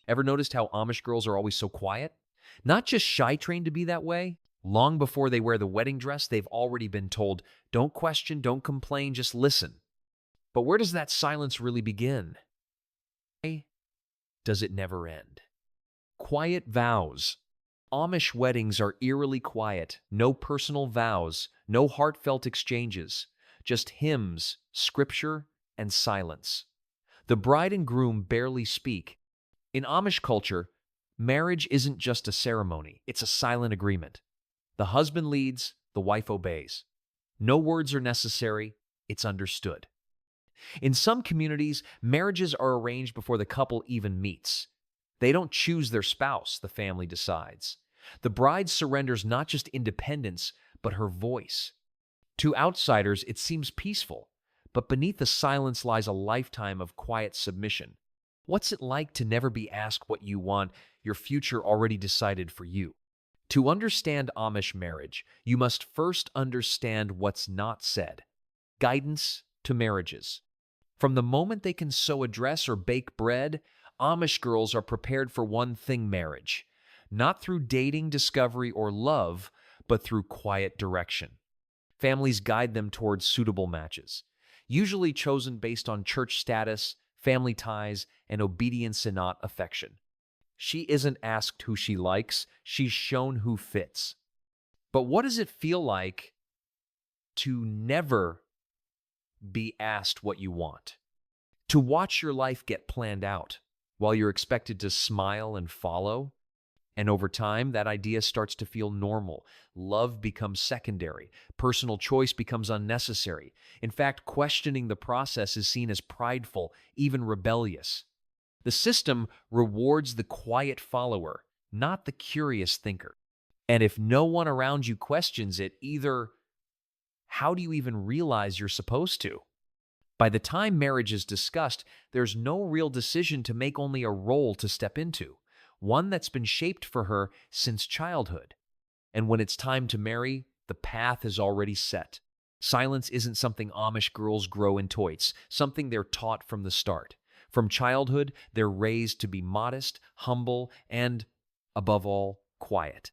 Ever noticed how Amish girls are always so quiet? Not just shy trained to be that way. Long before they wear the wedding dress, they've already been told, don't question, don't complain, just listen. But where does that silence really begin? Why does it never end? Quiet vows. Amish weddings are eerily quiet. No personal vows, no heartfelt exchanges, just hymns, scripture, and silence. The bride and groom barely speak. In Amish culture, marriage isn't just a ceremony, it's a silent agreement. The husband leads, the wife obeys. No words are necessary, it's understood. In some communities, marriages are arranged before the couple even meets. They don't choose their spouse, the family decides. The bride surrenders not just independence, but her voice. To outsiders, it seems peaceful, but beneath the silence lies a lifetime of quiet submission. What's it like to never be asked what you want, your future already decided for you? To understand Amish marriage, you must first understand what's not said. Guidance to marriages. From the moment they can sew a dress or bake bread, Amish girls are prepared for one thing: marriage. Not through dating, discovery, or love, but through quiet direction. Families guide them towards suitable matches, usually chosen based on church status, family ties, and obedience and not affection. She isn't asked who she likes, she's shown who fits. But what does it feel like to never be asked what you want? To watch your life get planned out while you're expected to smile and follow? And over time, that idea starts to feel normal. Love becomes secondary. Personal choice becomes unnecessary. In fact, questioning the process is seen as prideful, even rebellious. The system rewards the quiet follower, not the curious thinker. And if no one around you questions it, either how do you even realize you're supposed to? By the time marriage is discussed, there's no real decision to make, only a role to step into, one that's been shaped for her since childhood. And when it's time to marry, the path is already set. Silence isn't something Amish girls grow into, it's something they're taught from the start. From childhood, they're raised to be modest, humble, and, above all, quiet.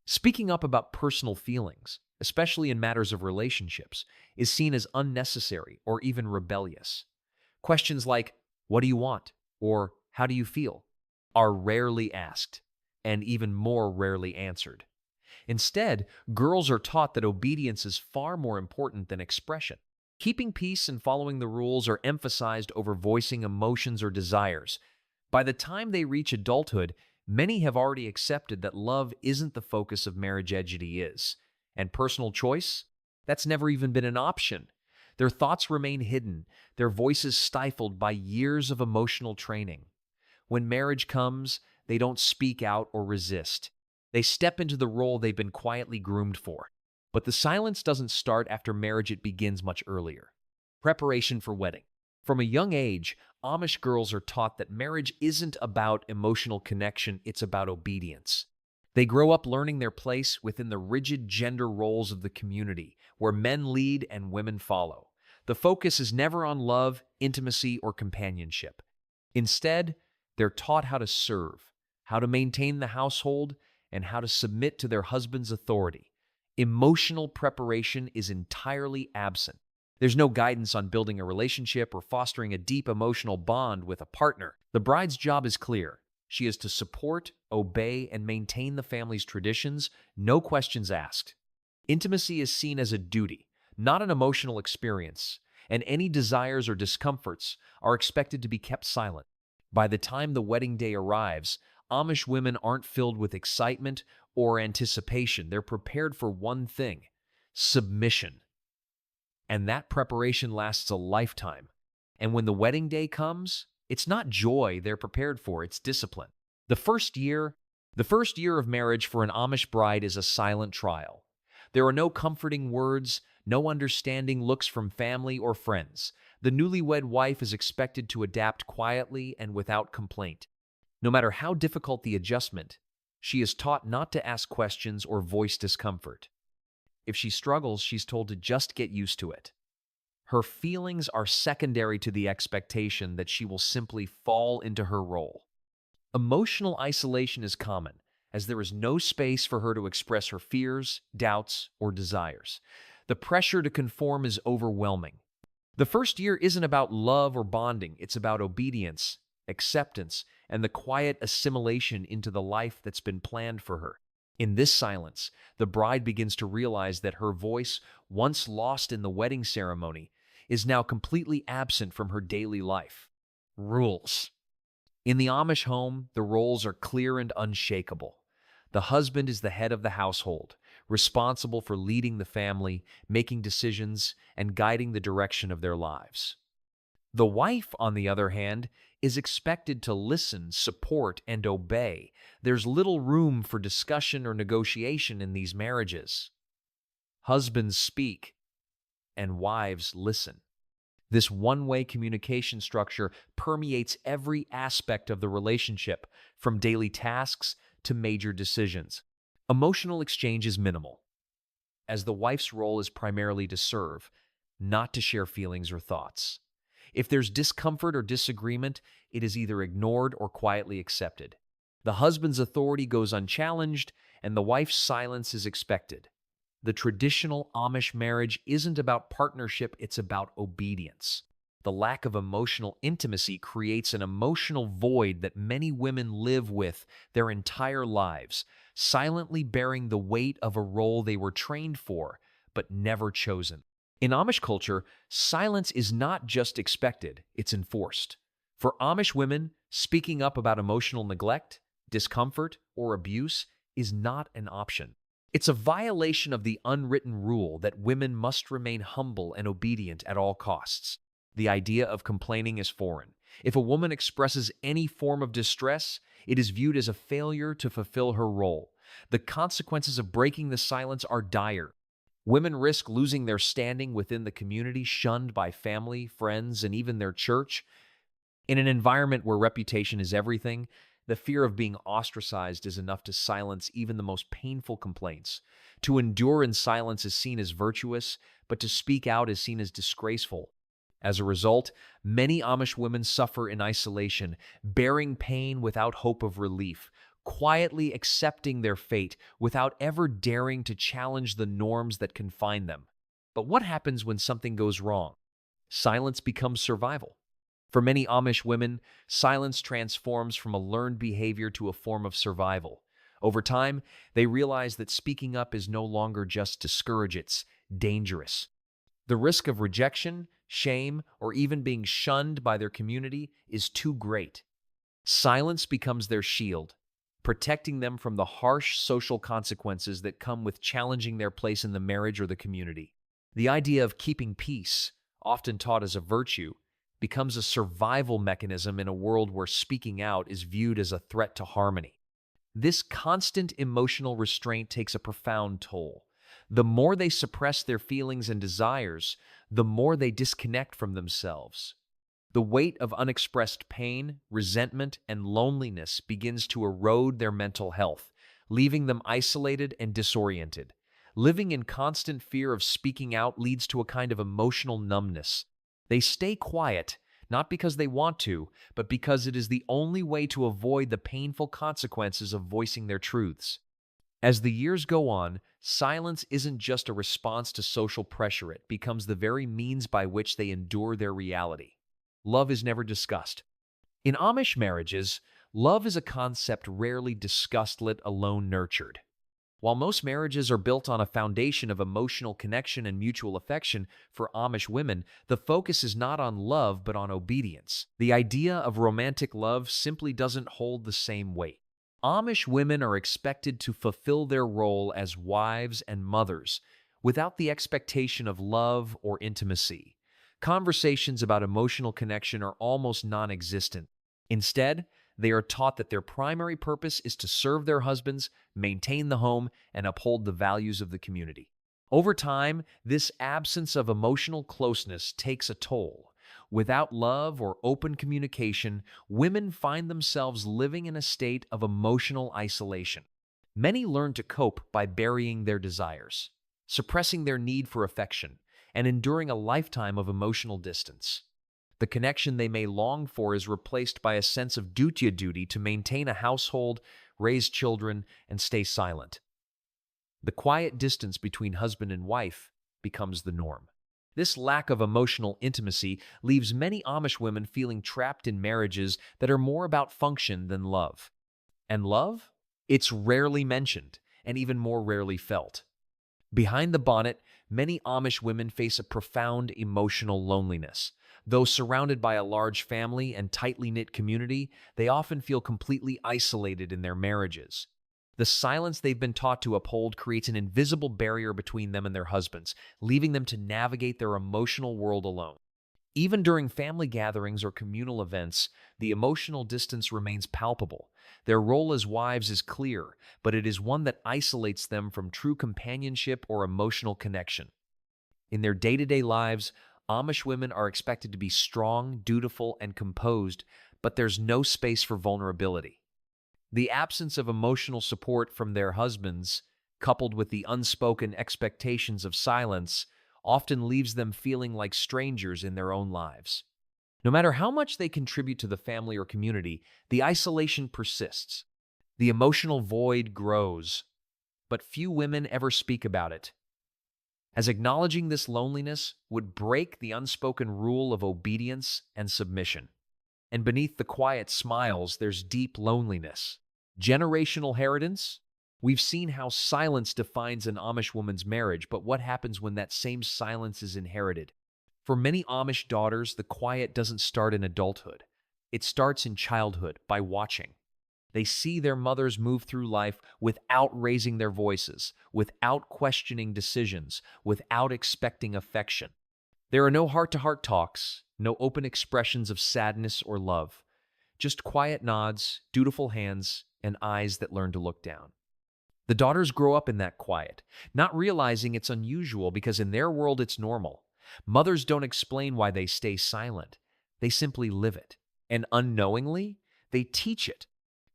Speaking up about personal feelings, especially in matters of relationships, is seen as unnecessary or even rebellious. Questions like, "What do you want?" or "How do you feel?" are rarely asked, and even more rarely answered. Instead, girls are taught that obedience is far more important than expression. Keeping peace and following the rules are emphasized over voicing emotions or desires. By the time they reach adulthood, many have already accepted that love isn't the focus of marriage is, and personal choice, that's never even been an option. Their thoughts remain hidden, their voices stifled by years of emotional training. When marriage comes, they don't speak out or resist. They step into the role they've been quietly groomed for. But the silence doesn't start after marriage, it begins much earlier. Preparation for wedding. From a young age, Amish girls are taught that marriage isn't about emotional connection, it's about obedience. They grow up learning their place within the rigid gender roles of the community, where men lead and women follow. The focus is never on love, intimacy, or companionship. Instead, they're taught how to serve, how to maintain the household, and how to submit to their husband's authority. Emotional preparation is entirely absent. There's no guidance on building a relationship or fostering a deep emotional bond with a partner. The bride's job is clear. She is to support, obey, and maintain the family's traditions, no questions asked. Intimacy is seen as a duty, not an emotional experience, and any desires or discomforts are expected to be kept silent. By the time the wedding day arrives, Amish women aren't filled with excitement or anticipation. They're prepared for one thing: submission. And that preparation lasts a lifetime. And when the wedding day comes, it's not joy they're prepared for, it's discipline. The first year of marriage for an Amish bride is a silent trial. There are no comforting words, no understanding looks from family or friends. The newlywed wife is expected to adapt quietly and without complaint. No matter how difficult the adjustment, she is taught not to ask questions or voice discomfort. If she struggles, she's told to just get used to it. Her feelings are secondary to the expectation that she will simply fall into her role. Emotional isolation is common, as there is no space for her to express her fears, doubts, or desires. The pressure to conform is overwhelming. The first year isn't about love or bonding, it's about obedience, acceptance, and the quiet assimilation into the life that's been planned for her. In this silence, the bride begins to realize that her voice, once lost in the wedding ceremony, is now completely absent from her daily life. Rules. In the Amish home, the roles are clear and unshakable. The husband is the head of the household, responsible for leading the family, making decisions, and guiding the direction of their lives. The wife, on the other hand, is expected to listen, support, and obey. There's little room for discussion or negotiation in these marriages. Husbands speak, and wives listen. This one-way communication structure permeates every aspect of the relationship, from daily tasks to major decisions. Emotional exchange is minimal, as the wife's role is primarily to serve, not to share feelings or thoughts. If there's discomfort or disagreement, it is either ignored or quietly accepted. The husband's authority goes unchallenged, and the wife's silence is expected. The traditional Amish marriage isn't about partnership, it's about obedience. The lack of emotional intimacy creates an emotional void that many women live with their entire lives, silently bearing the weight of a role they were trained for, but never chosen. In Amish culture, silence is not just expected, it's enforced. For Amish women, speaking up about emotional neglect, discomfort, or abuse is not an option. It's a violation of the unwritten rule that women must remain humble and obedient at all costs. The idea of complaining is foreign. If a woman expresses any form of distress, it is viewed as a failure to fulfill her role. The consequences of breaking the silence are dire. Women risk losing their standing within the community, shunned by family, friends, and even their church. In an environment where reputation is everything, the fear of being ostracized is enough to silence even the most painful complaints. To endure in silence is seen as virtuous, but to speak out is seen as disgraceful. As a result, many Amish women suffer in isolation, bearing pain without hope of relief, quietly accepting their fate without ever daring to challenge the norms that confine them. But what happens when something goes wrong? Silence becomes survival. For many Amish women, silence transforms from a learned behavior to a form of survival. Over time, they realize that speaking up is no longer just discouraged, it's dangerous. The risk of rejection, shame, or even being shunned by their community is too great. Silence becomes their shield, protecting them from the harsh social consequences that come with challenging their place in the marriage or the community. The idea of keeping peace, often taught as a virtue, becomes a survival mechanism in a world where speaking out is viewed as a threat to harmony. This constant emotional restraint takes a profound toll. The more they suppress their feelings and desires, the more they disconnect from themselves. The weight of unexpressed pain, resentment, and loneliness begins to erode their mental health, leaving them isolated and disoriented. Living in constant fear of speaking out leads to a kind of emotional numbness. They stay quiet, not because they want to, but because it is the only way to avoid the painful consequences of voicing their truths. As the years go on, silence isn't just a response to social pressure, it becomes the very means by which they endure their reality. Love is never discussed. In Amish marriages, love is a concept rarely discussed, let alone nurtured. While most marriages are built on a foundation of emotional connection and mutual affection, for Amish women, the focus is not on love but on obedience. The idea of romantic love simply doesn't hold the same weight. Amish women are expected to fulfill their role as wives and mothers without the expectation of love or intimacy. Conversations about emotional connection are almost non-existent. Instead, they are taught that their primary purpose is to serve their husbands, maintain the home, and uphold the values of the community. Over time, this absence of emotional closeness takes a toll. Without love or open communication, women find themselves living in a state of emotional isolation. Many learn to cope by burying their desires, suppressing their need for affection, and enduring a lifetime of emotional distance. The connection they may long for is replaced by a sense of duty to maintain a household, raise children, and stay silent. The quiet distance between husband and wife becomes the norm. This lack of emotional intimacy leaves many Amish women feeling trapped in marriages that are more about function than love. And love? It's rarely mentioned, and even more rarely felt. Behind the bonnet, many Amish women face a profound emotional loneliness. Though surrounded by a large family and tightly knit community, they often feel completely isolated in their marriages. The silence they've been taught to uphold creates an invisible barrier between them and their husbands, leaving them to navigate their emotional world alone. Even during family gatherings or communal events, the emotional distance remains palpable. Their role as wives is clear, but it is one that isolates them from true companionship or emotional connection. In their day-to-day lives, Amish women are expected to be strong, dutiful, and composed, but there's no space for vulnerability. The absence of emotional support from their husbands, coupled with the unspoken expectations of silence, often leaves them feeling like strangers in their own lives. No matter how much they contribute to the family or community, the isolation persists. The emotional void grows, but few women ever speak about it, as acknowledging this loneliness would break the unspoken rule of obedience and submission. And beneath the quiet smiles, there's deep loneliness. Generational inheritance? We've seen how silence defines an Amish woman's marriage, but what happens when that same silence is inherited? For many Amish daughters, the quiet doesn't start in adulthood. It starts in childhood by watching. They see their mothers move through life without raising their voices, without questioning decisions, without expecting affection. There are no heart-to-heart talks, no open expressions of sadness or love, just quiet nods, dutiful hands, and eyes that learn to look down. The daughters grow up in that quiet, not realizing it's unusual because in their world it's normal. Mothers don't explain why they stay silent. They simply live it. And unknowingly, they teach it.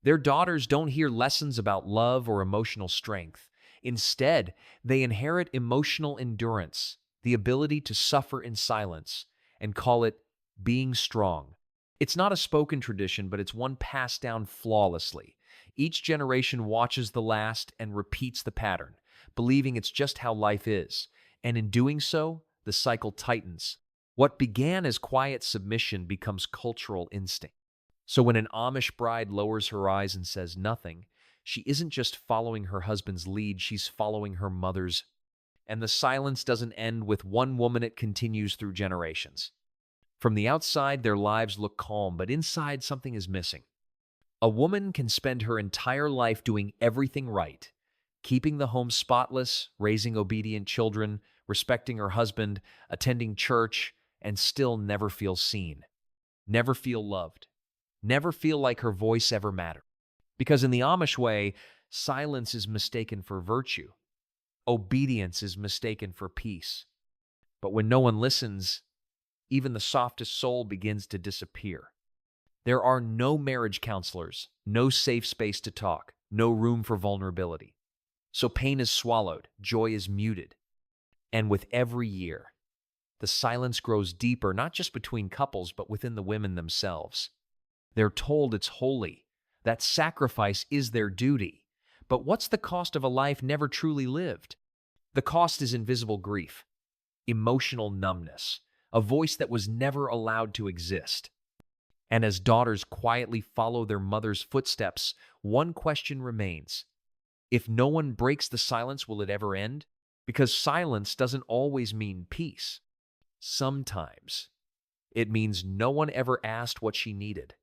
Their daughters don't hear lessons about love or emotional strength. Instead, they inherit emotional endurance, the ability to suffer in silence, and call it being strong. It's not a spoken tradition, but it's one passed down flawlessly. Each generation watches the last and repeats the pattern, believing it's just how life is. And in doing so, the cycle tightens. What began as quiet submission becomes cultural instinct. So when an Amish bride lowers her eyes and says nothing, she isn't just following her husband's lead, she's following her mother's. And the silence doesn't end with one woman, it continues through generations. From the outside, their lives look calm, but inside something is missing. A woman can spend her entire life doing everything right, keeping the home spotless, raising obedient children, respecting her husband, attending church, and still never feel seen, never feel loved, never feel like her voice ever mattered. Because in the Amish way, silence is mistaken for virtue. Obedience is mistaken for peace. But when no one listens, even the softest soul begins to disappear. There are no marriage counselors, no safe space to talk, no room for vulnerability. So pain is swallowed, joy is muted. And with every year, the silence grows deeper, not just between couples, but within the women themselves. They're told it's holy, that sacrifice is their duty. But what's the cost of a life never truly lived? The cost is invisible grief, emotional numbness, a voice that was never allowed to exist. And as daughters quietly follow their mother's footsteps, one question remains. If no one breaks the silence, will it ever end? Because silence doesn't always mean peace. Sometimes it means no one ever asked what she needed.